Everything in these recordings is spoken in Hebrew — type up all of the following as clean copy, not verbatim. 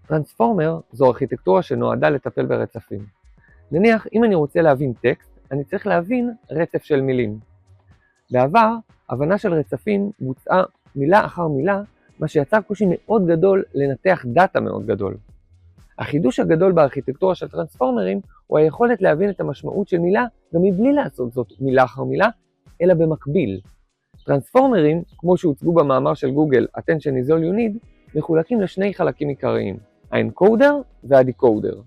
טרנספורמר זו ארכיטקטורה שנועדה לטפל ברצפים. נניח, אם אני רוצה להבין טקסט, אני צריך להבין רצף של מילים. בעבר, הבנה של רצפים בוצעה מילה אחר מילה, מה שיצר קושי מאוד גדול לנתח דאטה מאוד גדול. החידוש הגדול בארכיטקטורה של טרנספורמרים הוא היכולת להבין את המשמעות של מילה גם מבלי לעשות זאת מילה אחר מילה, אלא במקביל. טרנספורמרים, כמו שהוצגו במאמר של גוגל Attention is all you need, מחולקים לשני חלקים עיקריים, האנקודר והדיקודר.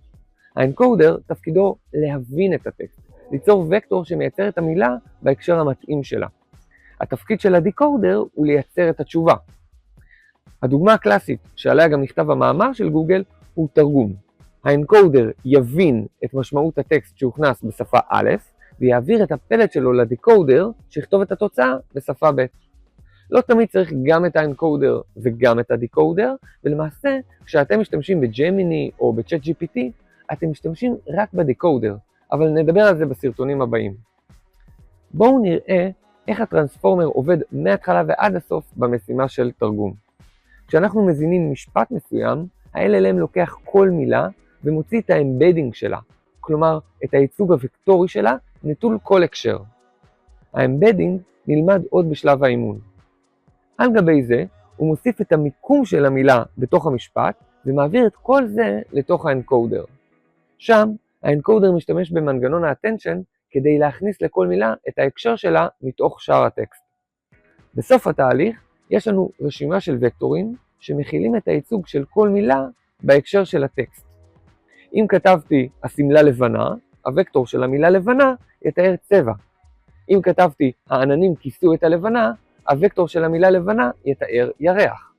האנקודר תפקידו להבין את הטקסט, ליצור וקטור שמייצר את המילה בהקשר המתאים שלה. התפקיד של הדיקודר הוא לייצר את התשובה. הדוגמה הקלאסית שעליה גם נכתב המאמר של גוגל הוא תרגום. האנקודר יבין את משמעות הטקסט שהוכנס בשפה א' ויעביר את הפלט שלו לדיקודר שיכתוב את התוצאה בשפה ב'. לא תמיד צריך גם את האנקודר וגם את הדיקודר, ולמעשה כשאתם משתמשים בג'מיני או בצ'אט GPT, אתם משתמשים רק בדיקודר, אבל נדבר על זה בסרטונים הבאים. בואו נראה איך הטרנספורמר עובד מההתחלה ועד הסוף במשימה של תרגום. כשאנחנו מזינים משפט מסוים, ה-LLM לוקח כל מילה ומוציא את האמבדינג שלה, כלומר את הייצוג הוקטורי שלה נטול כל הקשר. האמבדינג נלמד עוד בשלב האימון. על גבי זה הוא מוסיף את המיקום של המילה בתוך המשפט ומעביר את כל זה לתוך האנקודר. שם האנקודר משתמש במנגנון ה-attention כדי להכניס לכל מילה את ההקשר שלה מתוך שאר הטקסט. בסוף התהליך יש לנו רשימה של וקטורים שמכילים את הייצוג של כל מילה בהקשר של הטקסט. אם כתבתי הסמלה לבנה, הוקטור של המילה לבנה יתאר צבע. אם כתבתי העננים כיסו את הלבנה, הוקטור של המילה לבנה יתאר ירח.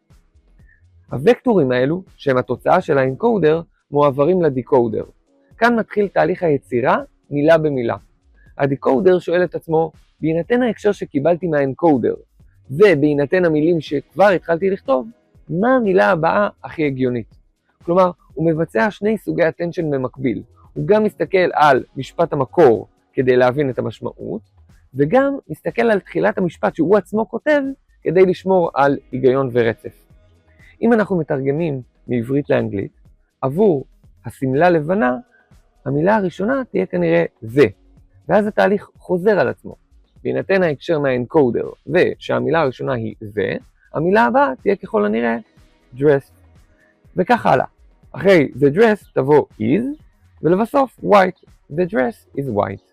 הוקטורים האלו, שהם התוצאה של האנקודר, מועברים לדיקודר. כאן מתחיל תהליך היצירה מילה במילה. הדיקודר שואל את עצמו, בהינתן ההקשר שקיבלתי מהאנקודר, ובהינתן המילים שכבר התחלתי לכתוב, מה המילה הבאה הכי הגיונית? כלומר, הוא מבצע שני סוגי attention במקביל. הוא גם מסתכל על משפט המקור כדי להבין את המשמעות, וגם מסתכל על תחילת המשפט שהוא עצמו כותב כדי לשמור על היגיון ורצף. אם אנחנו מתרגמים מעברית לאנגלית, עבור הסמלה לבנה, המילה הראשונה תהיה כנראה זה, ואז התהליך חוזר על עצמו. בהינתן ההקשר מהאנקודר ושהמילה הראשונה היא זה, המילה הבאה תהיה ככל הנראה dress, וכך הלאה. אחרי the dress תבוא is, ולבסוף white, the dress is white.